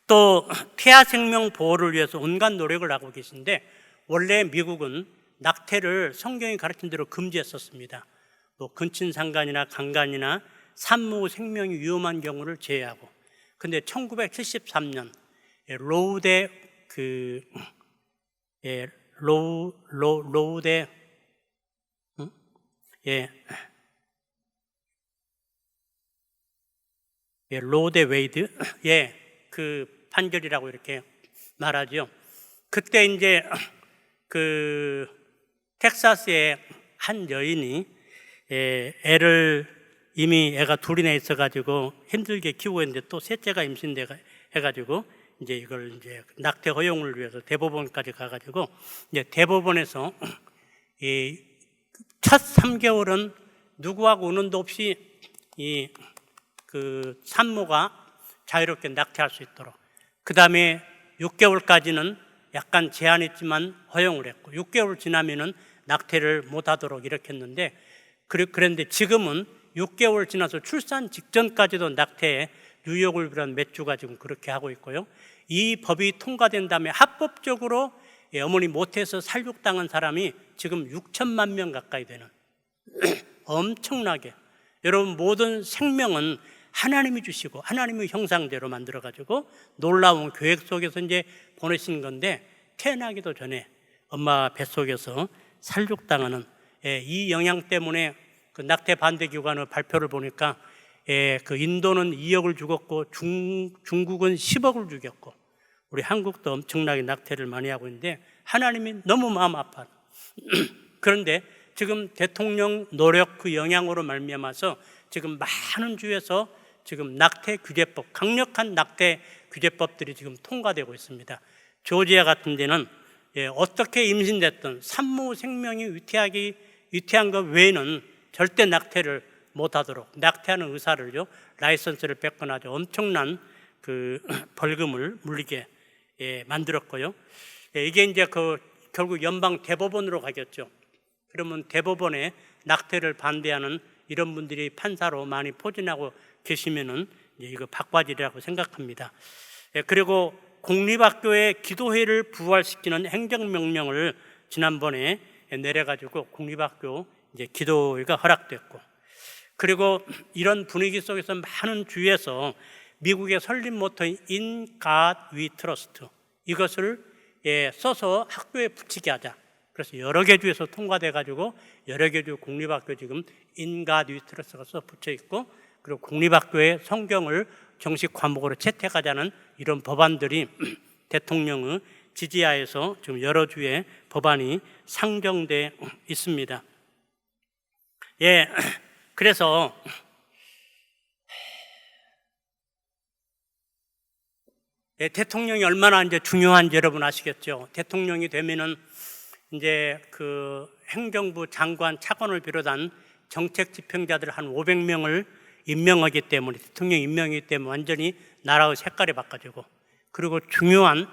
또 태아 생명 보호를 위해서 온갖 노력을 하고 계신데, 원래 미국은 낙태를 성경이 가르친 대로 금지했었습니다. 뭐 근친상간이나 강간이나 산모 생명이 위험한 경우를 제외하고. 근데 1973년 로우 대 웨이드 그 판결이라고 이렇게 말하죠. 그때 이제 그 텍사스의 한 여인이 이미 애가 둘이나 있어가지고 힘들게 키우고 있는데 또 셋째가 임신돼 해가지고 이제 이걸 이제 낙태 허용을 위해서 대법원까지 가가지고 이제 대법원에서 이 첫 3개월은 누구하고 의논도 없이 이 그 산모가 자유롭게 낙태할 수 있도록, 그 다음에 6개월까지는 약간 제한했지만 허용을 했고, 6개월 지나면은 낙태를 못하도록 이렇게 했는데, 그런데 지금은 6개월 지나서 출산 직전까지도 낙태에 뉴욕을 비롯한 몇 주가 지금 그렇게 하고 있고요. 이 법이 통과된 다음에 합법적으로 어머니 못해서 살육당한 사람이 지금 6천만 명 가까이 되는 엄청나게, 여러분 모든 생명은 하나님이 주시고 하나님의 형상대로 만들어가지고 놀라운 계획 속에서 이제 보내신 건데, 태어나기도 전에 엄마 뱃속에서 살육당하는 이 영향 때문에 그 낙태 반대 기관의 발표를 보니까 그 인도는 2억을 죽었고 중국은 10억을 죽였고 우리 한국도 엄청나게 낙태를 많이 하고 있는데 하나님이 너무 마음 아파요. 그런데 지금 대통령 노력 그 영향으로 말미암아서 지금 많은 주에서 지금 낙태 규제법, 강력한 낙태 규제법들이 지금 통과되고 있습니다. 조지아 같은 데는 어떻게 임신됐든 산모 생명이 위태한 것 외에는 절대 낙태를 못하도록, 낙태하는 의사를요 라이선스를 뺏거나 아주 엄청난 그 벌금을 물리게 만들었고요. 이게 이제 결국 연방 대법원으로 가겠죠. 그러면 대법원에 낙태를 반대하는 이런 분들이 판사로 많이 포진하고 계시면은 이거 박바지라고 생각합니다. 그리고 공립학교의 기도회를 부활시키는 행정명령을 지난번에 내려가지고 공립학교 이제 기도회가 허락됐고, 그리고 이런 분위기 속에서 많은 주에서 미국의 설립 모토인 In God We Trust, 이것을 써서 학교에 붙이게 하자. 그래서 여러 개 주에서 통과돼 가지고 여러 개 주 공립학교 지금 In God We Trust가 써 붙여 있고, 그리고 공립학교에 성경을 정식 과목으로 채택하자는 이런 법안들이 대통령의 지지하에서 지금 여러 주의 법안이 상정돼 있습니다. 그래서 대통령이 얼마나 이제 중요한지 여러분 아시겠죠? 대통령이 되면은 이제 그 행정부 장관, 차관을 비롯한 정책 집행자들 한 500명을 임명하기 때문에, 대통령 임명이기 때문에 완전히 나라의 색깔이 바꿔지고, 그리고 중요한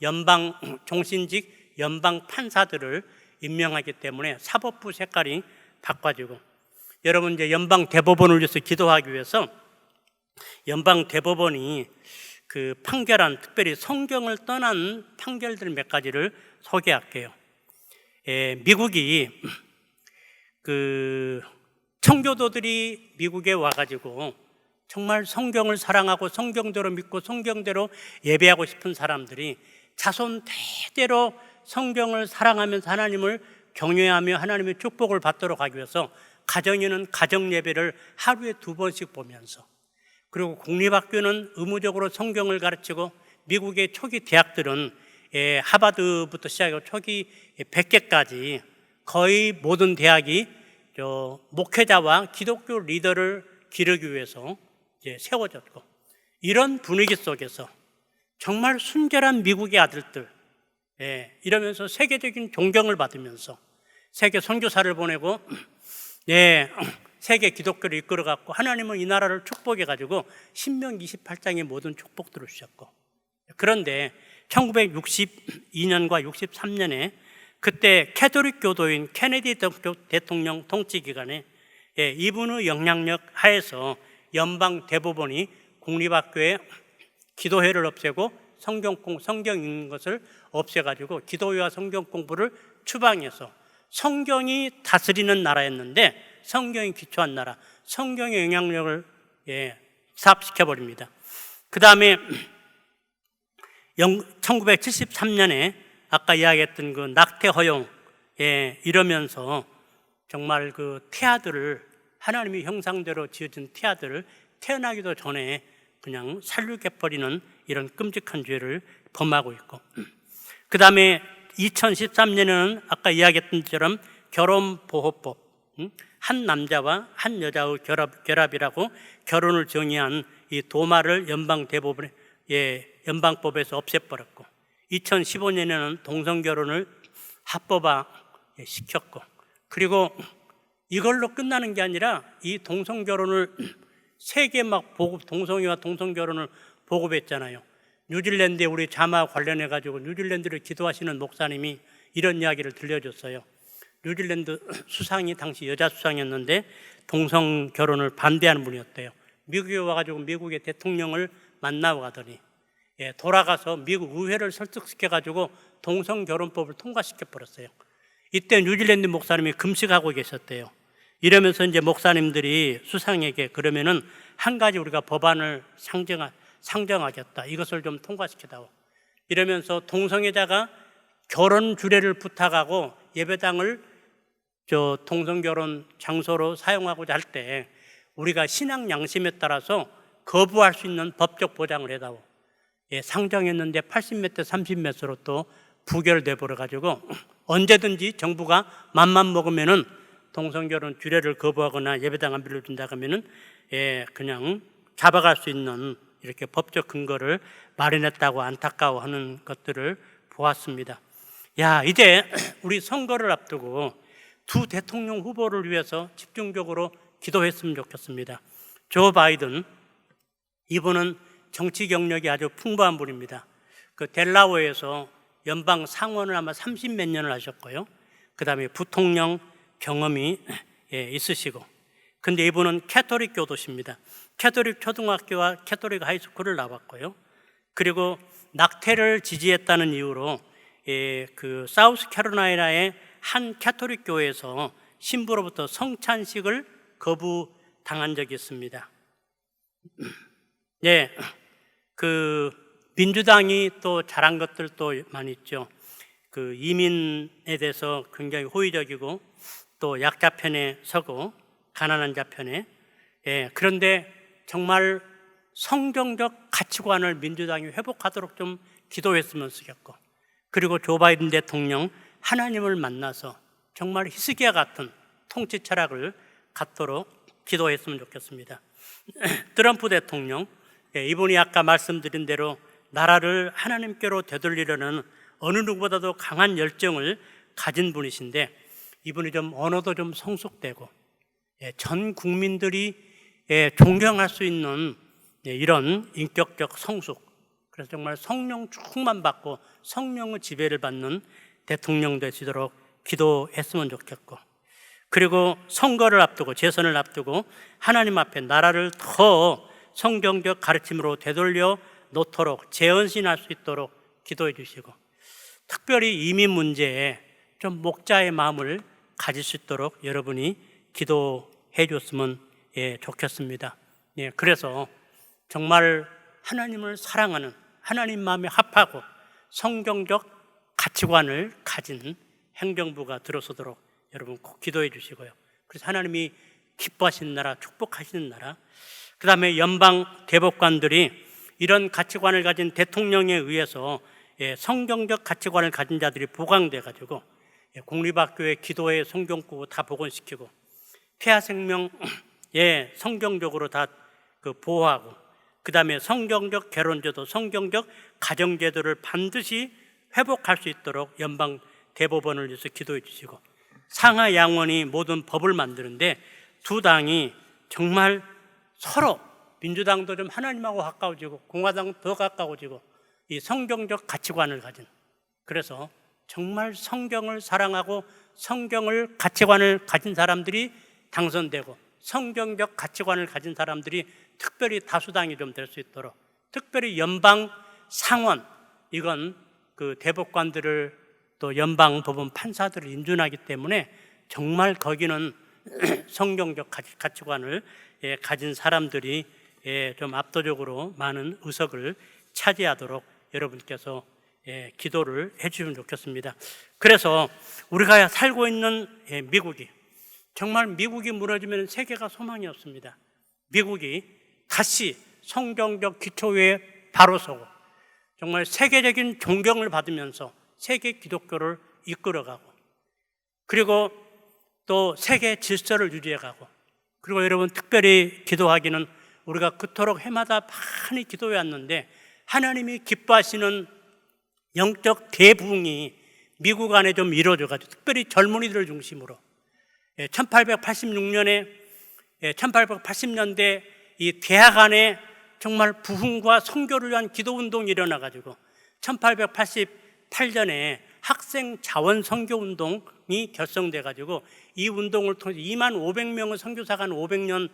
연방 종신직 연방 판사들을 임명하기 때문에 사법부 색깔이 바꿔지고, 여러분 이제 연방 대법원을 위해서 기도하기 위해서 연방 대법원이 그 판결한, 특별히 성경을 떠난 판결들 몇 가지를 소개할게요. 미국이 그 청교도들이 미국에 와가지고 정말 성경을 사랑하고 성경대로 믿고 성경대로 예배하고 싶은 사람들이 자손 대대로 성경을 사랑하면서 하나님을 경외하며 하나님의 축복을 받도록 하기 위해서 가정에는 가정 예배를 하루에 2번씩 보면서, 그리고 공립학교는 의무적으로 성경을 가르치고, 미국의 초기 대학들은 하버드부터 시작해서 초기 100개까지 거의 모든 대학이 목회자와 기독교 리더를 기르기 위해서 이제 세워졌고, 이런 분위기 속에서 정말 순결한 미국의 아들들, 이러면서 세계적인 존경을 받으면서 세계 선교사를 보내고, 세계 기독교를 이끌어갔고, 하나님은 이 나라를 축복해가지고 신명기 28장의 모든 축복들을 주셨고, 그런데 1962년과 63년에 그때 캐톨릭 교도인 케네디 대통령 통치 기간에 이분의 영향력 하에서 연방 대법원이 공립학교에 기도회를 없애고 성경 읽는 것을 없애가지고 기도회와 성경 공부를 추방해서, 성경이 다스리는 나라였는데 성경이 기초한 나라, 성경의 영향력을 삽시켜버립니다. 그 다음에 1973년에 아까 이야기했던 그 낙태 허용, 이러면서 정말 그 태아들을, 하나님의 형상대로 지어진 태아들을 태어나기도 전에 그냥 살육해버리는 이런 끔찍한 죄를 범하고 있고, 그 다음에 2013년에는 아까 이야기했던 것처럼 결혼보호법, 한 남자와 한 여자의 결합이라고 결혼을 정의한 이 도마를 연방법에서 없애버렸고, 2015년에는 동성결혼을 합법화 시켰고, 그리고 이걸로 끝나는 게 아니라 이 동성결혼을 세계 막 보급, 동성애와 동성결혼을 보급했잖아요. 뉴질랜드에 우리 자마 관련해 가지고 뉴질랜드를 기도하시는 목사님이 이런 이야기를 들려줬어요. 뉴질랜드 수상이 당시 여자 수상이었는데 동성결혼을 반대하는 분이었대요. 미국에 와가지고 미국의 대통령을 만나고 가더니 돌아가서 미국 의회를 설득시켜가지고 동성결혼법을 통과시켜버렸어요. 이때 뉴질랜드 목사님이 금식하고 계셨대요. 이러면서 이제 목사님들이 수상에게 그러면은 한 가지 우리가 법안을 상정하겠다. 이것을 좀 통과시켜다오. 이러면서 동성애자가 결혼 주례를 부탁하고 예배당을 동성결혼 장소로 사용하고자 할 때 우리가 신앙 양심에 따라서 거부할 수 있는 법적 보장을 해다오. 상정했는데 80몇 대 30몇으로 또 부결돼 버려가지고 언제든지 정부가 맘만 먹으면은 동성결혼 주례를 거부하거나 예배당 안 빌려준다 하면은 그냥 잡아갈 수 있는 이렇게 법적 근거를 마련했다고 안타까워하는 것들을 보았습니다. 이제 우리 선거를 앞두고 두 대통령 후보를 위해서 집중적으로 기도했으면 좋겠습니다. 조 바이든, 이분은 정치 경력이 아주 풍부한 분입니다. 그 델라웨어에서 연방 상원을 아마 30몇 년을 하셨고요. 그 다음에 부통령 경험이 있으시고, 근데 이분은 캐톨릭 교도십니다. 캐톨릭 초등학교와 캐톨릭 하이스쿨을 나왔고요. 그리고 낙태를 지지했다는 이유로 그 사우스캐롤라이나의 한 캐톨릭 교회에서 신부로부터 성찬식을 거부당한 적이 있습니다. 그 민주당이 또 잘한 것들도 많이 있죠. 그 이민에 대해서 굉장히 호의적이고 또 약자 편에 서고 가난한 자 편에, 그런데 정말 성경적 가치관을 민주당이 회복하도록 좀 기도했으면 좋겠고, 그리고 조 바이든 대통령 하나님을 만나서 정말 히스기야 같은 통치 철학을 갖도록 기도했으면 좋겠습니다. 트럼프 대통령, 이분이 아까 말씀드린 대로 나라를 하나님께로 되돌리려는 어느 누구보다도 강한 열정을 가진 분이신데, 이분이 좀 언어도 좀 성숙되고 전 국민들이 존경할 수 있는 이런 인격적 성숙, 그래서 정말 성령 충만 받고 성령의 지배를 받는 대통령 되시도록 기도했으면 좋겠고, 그리고 선거를 앞두고 재선을 앞두고 하나님 앞에 나라를 더 성경적 가르침으로 되돌려 놓도록 재헌신할 수 있도록 기도해 주시고, 특별히 이민 문제에 좀 목자의 마음을 가질 수 있도록 여러분이 기도해 줬으면 좋겠습니다. 그래서 정말 하나님을 사랑하는, 하나님 마음에 합하고 성경적 가치관을 가진 행정부가 들어서도록 여러분 꼭 기도해 주시고요. 그래서 하나님이 기뻐하시는 나라, 축복하시는 나라, 그 다음에 연방 대법관들이 이런 가치관을 가진 대통령에 의해서 성경적 가치관을 가진 자들이 보강돼 가지고 공립학교에 기도회 성경구 다 복원시키고 폐하생명 성경적으로 다 보호하고, 그 다음에 성경적 결혼제도, 성경적 가정제도를 반드시 회복할 수 있도록 연방 대법원을 위해서 기도해 주시고, 상하 양원이 모든 법을 만드는데 두 당이 정말 서로, 민주당도 좀 하나님하고 가까워지고 공화당도 더 가까워지고 이 성경적 가치관을 가진, 그래서 정말 성경을 사랑하고 성경을 가치관을 가진 사람들이 당선되고 성경적 가치관을 가진 사람들이 특별히 다수당이 좀 될 수 있도록, 특별히 연방 상원, 이건 그 대법관들을 또 연방 법원 판사들을 인준하기 때문에 정말 거기는 성경적 가치관을 가진 사람들이 좀 압도적으로 많은 의석을 차지하도록 여러분께서 기도를 해주시면 좋겠습니다. 그래서 우리가 살고 있는 미국이, 정말 미국이 무너지면 세계가 소망이 없습니다. 미국이 다시 성경적 기초 위에 바로 서고 정말 세계적인 존경을 받으면서 세계 기독교를 이끌어가고, 그리고 또 세계 질서를 유지해가고, 그리고 여러분 특별히 기도하기는 우리가 그토록 해마다 많이 기도해 왔는데 하나님이 기뻐하시는 영적 대부흥이 미국 안에 좀 이루어져가지고, 특별히 젊은이들을 중심으로 1880년대 이 대학 안에 정말 부흥과 선교를 위한 기도운동이 일어나가지고 1888년에 학생 자원 선교 운동이 결성돼가지고 이 운동을 통해 2만 500명의 선교사가 한 50년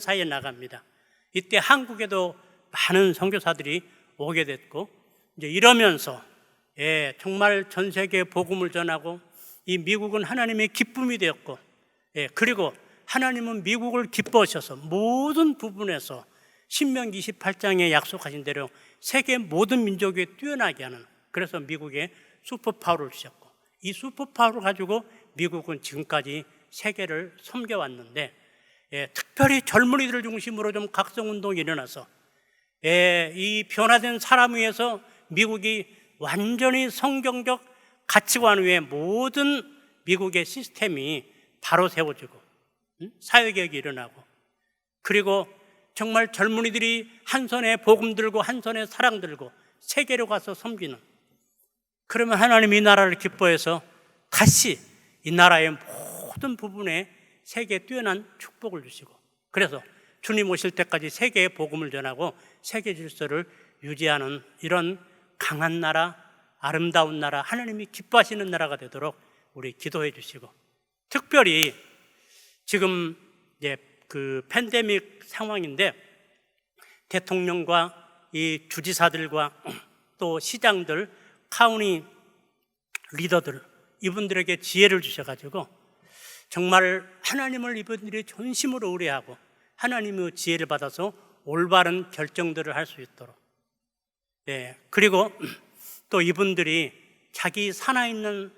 사이에 나갑니다. 이때 한국에도 많은 선교사들이 오게 됐고, 이제 이러면서 정말 전 세계에 복음을 전하고 이 미국은 하나님의 기쁨이 되었고, 그리고 하나님은 미국을 기뻐하셔서 모든 부분에서 신명기 28장에 약속하신 대로 세계 모든 민족에 뛰어나게 하는, 그래서 미국에 슈퍼파워를 주셨고, 이 슈퍼파워를 가지고 미국은 지금까지 세계를 섬겨왔는데, 특별히 젊은이들을 중심으로 좀 각성운동이 일어나서 이 변화된 사람 위해서 미국이 완전히 성경적 가치관 위에 모든 미국의 시스템이 바로 세워지고 사회개혁이 일어나고, 그리고 정말 젊은이들이 한 손에 복음 들고 한 손에 사랑 들고 세계로 가서 섬기는, 그러면 하나님이 이 나라를 기뻐해서 다시 이 나라의 모든 부분에 세계에 뛰어난 축복을 주시고, 그래서 주님 오실 때까지 세계에 복음을 전하고 세계 질서를 유지하는 이런 강한 나라, 아름다운 나라, 하나님이 기뻐하시는 나라가 되도록 우리 기도해 주시고, 특별히 지금 이제 그 팬데믹 상황인데 대통령과 이 주지사들과 또 시장들, 카운티 리더들, 이분들에게 지혜를 주셔가지고 정말 하나님을 이분들이 전심으로 의뢰하고 하나님의 지혜를 받아서 올바른 결정들을 할 수 있도록, 그리고 또 이분들이 자기 산하에 있는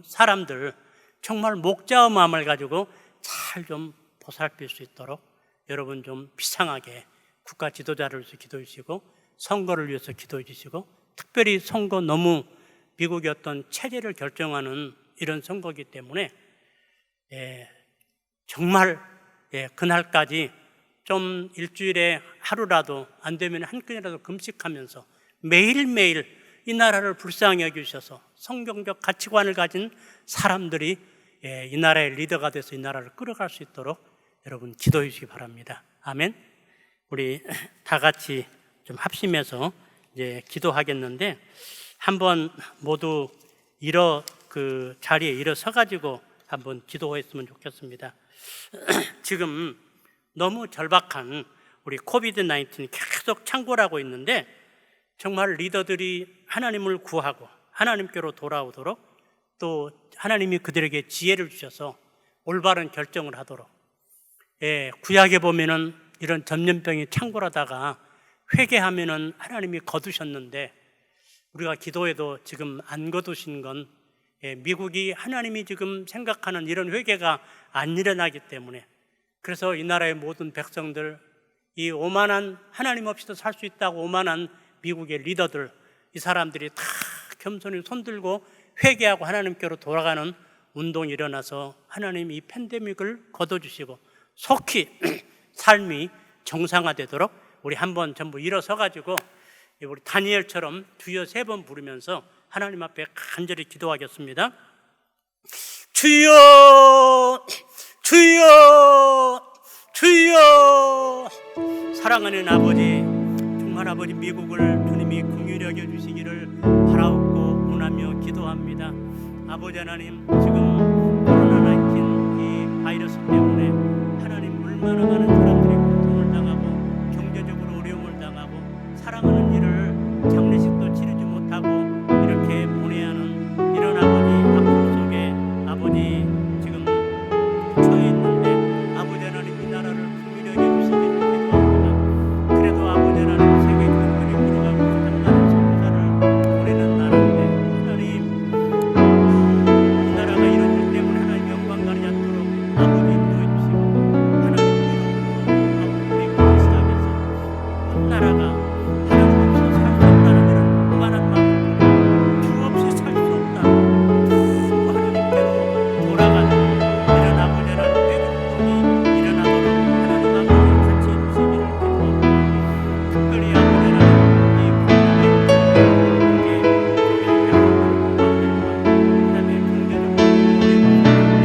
사람들 정말 목자의 마음을 가지고 잘 좀 보살필 수 있도록 여러분 좀 비상하게 국가 지도자를 위해서 기도해 주시고, 선거를 위해서 기도해 주시고, 특별히 선거, 너무 미국의 어떤 체제를 결정하는 이런 선거이기 때문에 정말 그날까지 좀 일주일에 하루라도 안 되면 한 끼라도 금식하면서 매일매일 이 나라를 불쌍히 여기셔서 성경적 가치관을 가진 사람들이 이 나라의 리더가 돼서 이 나라를 끌어갈 수 있도록 여러분 기도해 주시기 바랍니다. 아멘. 우리 다 같이 좀 합심해서 이제 기도하겠는데, 한번 모두 그 자리에 일어서 가지고 한번 기도했으면 좋겠습니다. 지금 너무 절박한 우리 코비드-19이 계속 창궐하고 있는데, 정말 리더들이 하나님을 구하고 하나님께로 돌아오도록, 또 하나님이 그들에게 지혜를 주셔서 올바른 결정을 하도록, 구약에 보면은 이런 전염병이 창궐하다가 회개하면은 하나님이 거두셨는데, 우리가 기도해도 지금 안 거두신 건 미국이 하나님이 지금 생각하는 이런 회개가 안 일어나기 때문에, 그래서 이 나라의 모든 백성들, 이 오만한, 하나님 없이도 살 수 있다고 오만한 미국의 리더들, 이 사람들이 다 겸손히 손들고 회개하고 하나님께로 돌아가는 운동이 일어나서 하나님 이 팬데믹을 거둬주시고 속히 삶이 정상화되도록 우리 한번 전부 일어서 가지고 우리 다니엘처럼 주여 3번 부르면서 하나님 앞에 간절히 기도하겠습니다. 주여, 주여, 주여. 사랑하는 아버지, 정말 아버지 미국을 주님이 긍휼히 여겨주시기를 바라옵고 원하며 기도합니다. 아버지 하나님, 지금 코로나19 이 바이러스 때문에 하나님 얼마나 많은 사람들이 고통을 당하고 경제적으로 어려움을 당하고 사랑하는 일을 장례식도 치르지 못하고 이렇게 보내야 하는 이런 아버지 아픔 속에 아버지 지금 처해 있는데, 아버지 하나님 이 나라를 긍휼히 여겨주시기를 기도합니다. 그래도 아버지 하나님 세계 경제를 끌어가고 가장 많은 선교사를 보내는 나라인데, 하나님 이 나라가 이런 일 때문에 하나님 영광 가리지 않도록 아버지 인도해 주시고, 하나님 이름으로 우리 시작해서 온 나라가 하나님 없이 살 수 없다는 이런 오만한 마음을 주 없이 살 수 없다는 그 하나님께로 돌아가는 이런 아버지 하나님 회개운동이 일어나도록 하나님 아버지 같이 해주시기를 기도합니다. 특별히 아버지 하나님 이 코로나19에 그다음에 경제적으로 어려운 사람들을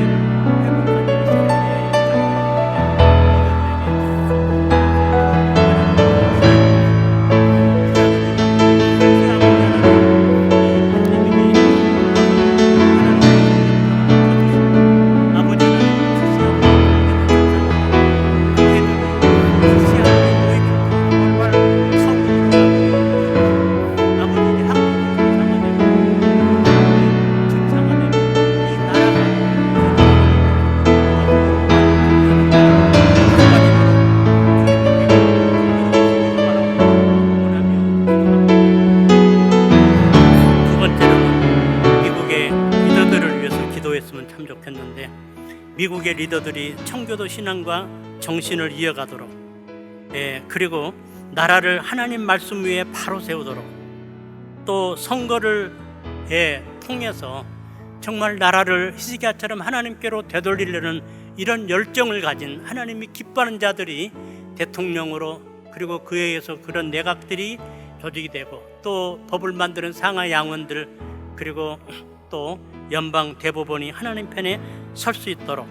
회복하기를 참 좋겠는데, 미국의 리더들이 청교도 신앙과 정신을 이어가도록, 그리고 나라를 하나님 말씀 위에 바로 세우도록, 또 선거를 통해서 정말 나라를 히스기야처럼 하나님께로 되돌리려는 이런 열정을 가진 하나님이 기뻐하는 자들이 대통령으로, 그리고 그에 의해서 그런 내각들이 조직이 되고, 또 법을 만드는 상하 양원들, 그리고 또 연방 대법원이 하나님 편에 설 수 있도록,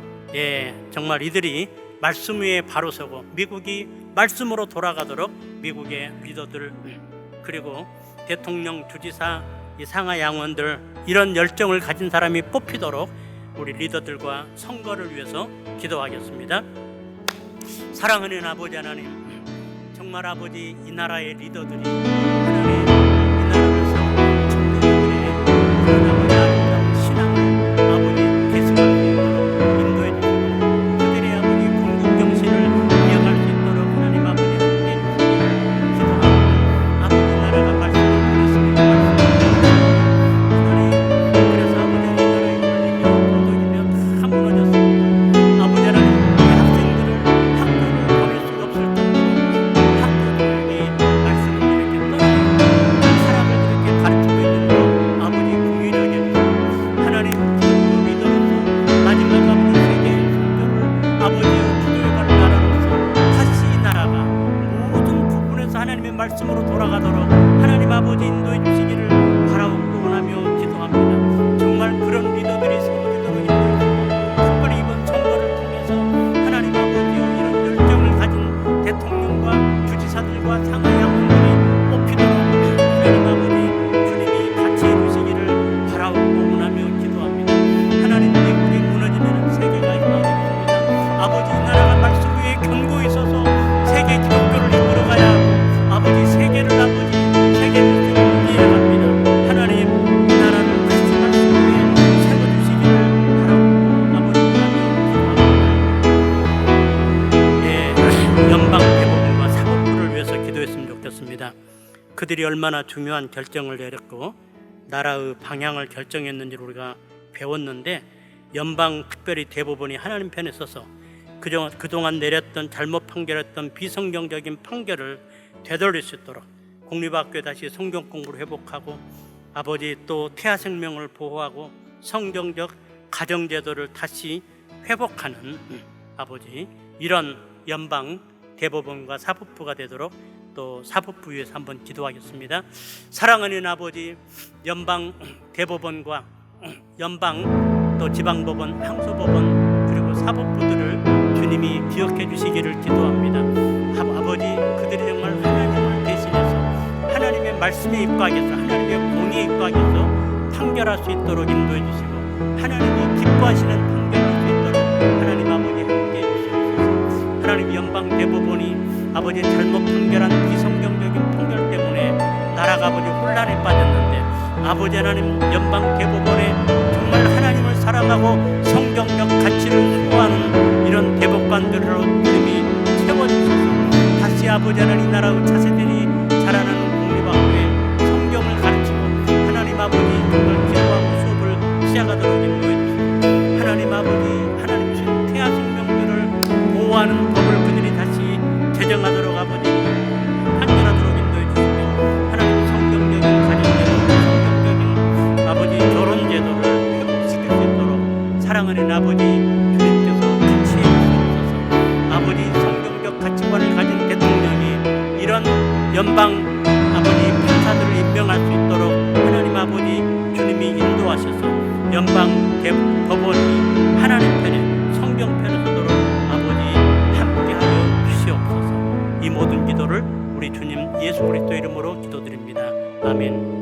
정말 이들이 말씀 위에 바로 서고 미국이 말씀으로 돌아가도록 미국의 리더들, 그리고 대통령, 주지사, 이 상하 양원들, 이런 열정을 가진 사람이 뽑히도록 우리 리더들과 선거를 위해서 기도하겠습니다. 사랑하는 아버지 하나님, 정말 아버지 이 나라의 리더들이 하나님 이 나라를 세우고 청년들의 그런 아버지 아름다운 신앙을 아버지 계승할 수 있도록 인도해 주시고, 그들의 아버지 건국 정신을 이어갈 수 있도록 하나님 아버지 함께 해주시기를 기도합니다. 아버지 나라가 말씀을 보냈습니다. 하나님, 그래서 아버지 이 나라에 걸리며 도둑이며 다 무너졌습니다. 아버지 하나님, 이 학생들을 학교를 보낼 수가 없을 정도로 학교들에게 말씀을 이렇게 말씀으로 돌아가도록 하나님 아버지 인도해 주시기를 바라옵고 원하며 기도합니다. 정말 그런 리더들이 세워지도록 인도해 주시고, 특별히 이번 선거를 통해서 하나님 아버지여 이런 열정을 가진 대통령과 주지사들과 상하이 양원들이 뽑히도록 하나님 아버지 주님이 같이 해주시기를 바라옵고 원하며 기도합니다. 하나님, 미국이 무너지면 세계가 희망이 없습니다. 아버지, 이 나라가 말씀 위에 견고히 서서 세계 기독교를 이끌어가야 하고 아버지 세계를 아버지 세계 주권을 이해갑니다. 하나님, 이 나라를 그리스도 말씀 위에 세워주시기를 바라옵고 아버지 원하며 기도합니다. 연방 대법원과 사법부를 위해서 기도했으면 좋겠습니다. 그들이 얼마나 중요한 결정을 내렸고 나라의 방향을 결정했는지를 우리가 배웠는데, 연방 특별히 대법원이 하나님 편에 서서 그동안 내렸던 잘못 판결했던 비성경적인 판결을 되돌릴 수 있도록 공립학교에 다시 성경 공부를 회복하고 아버지 또 태아 생명을 보호하고 성경적 가정제도를 다시 회복하는 아버지 이런 연방 대법원과 사법부가 되도록 또 사법부 위에서 한번 기도하겠습니다. 사랑하는 아버지, 연방 대법원과 연방 또 지방법원, 항소법원 그리고 사법부들을 주님이 기억해 주시기를 기도합니다. 아버지, 그들이 정말 하나님을 대신해서 하나님의 말씀에 입각해서 하나님의 공의에 입각해서 판결할 수 있도록 인도해 주시고 하나님이 기뻐하시는 판결할 수 있도록 하나님 아버지 함께 해주시옵소서. 하나님, 연방 대법원이 아버지 잘못 판결한 비성경적인 판결 때문에 나라가 아버지 혼란에 빠졌는데 아버지 하나님, 연방 대법원에 정말 하나님을 사랑하고 성경적 가치를 수호하는 이런 대법관들로 주님이 채워주셔서 다시 아버지 하나님 나라의 차세들이 자라나는 공립학교에 성경을 가르치고 하나님 아버지 정말 기도하고 수업을 시작하도록 인도해 주시고 하나님 아버지 하나님 주신 태아 생명들을 보호하는 법을 그들이 다시 제정하도록 아버지 판결하도록 인도해 주시고 하나님 성경적인 가정제도, 성경적인 아버지 결혼제도를 회복시킬 수 있도록 사랑하는 아버지 주님께서 같이 해주시옵소서. 아버지, 성경적 가치관을 가진 대통령이 이런 연방 아버지 판사들을 임명할 수 있도록 하나님 아버지 주님이 인도하셔서 연방 법원이 하나님 편에 성경 편에 서도록 아버지 함께하여 주시옵소서. 이 모든 기도를 우리 주님 예수 그리스도 이름으로 기도드립니다. 아멘.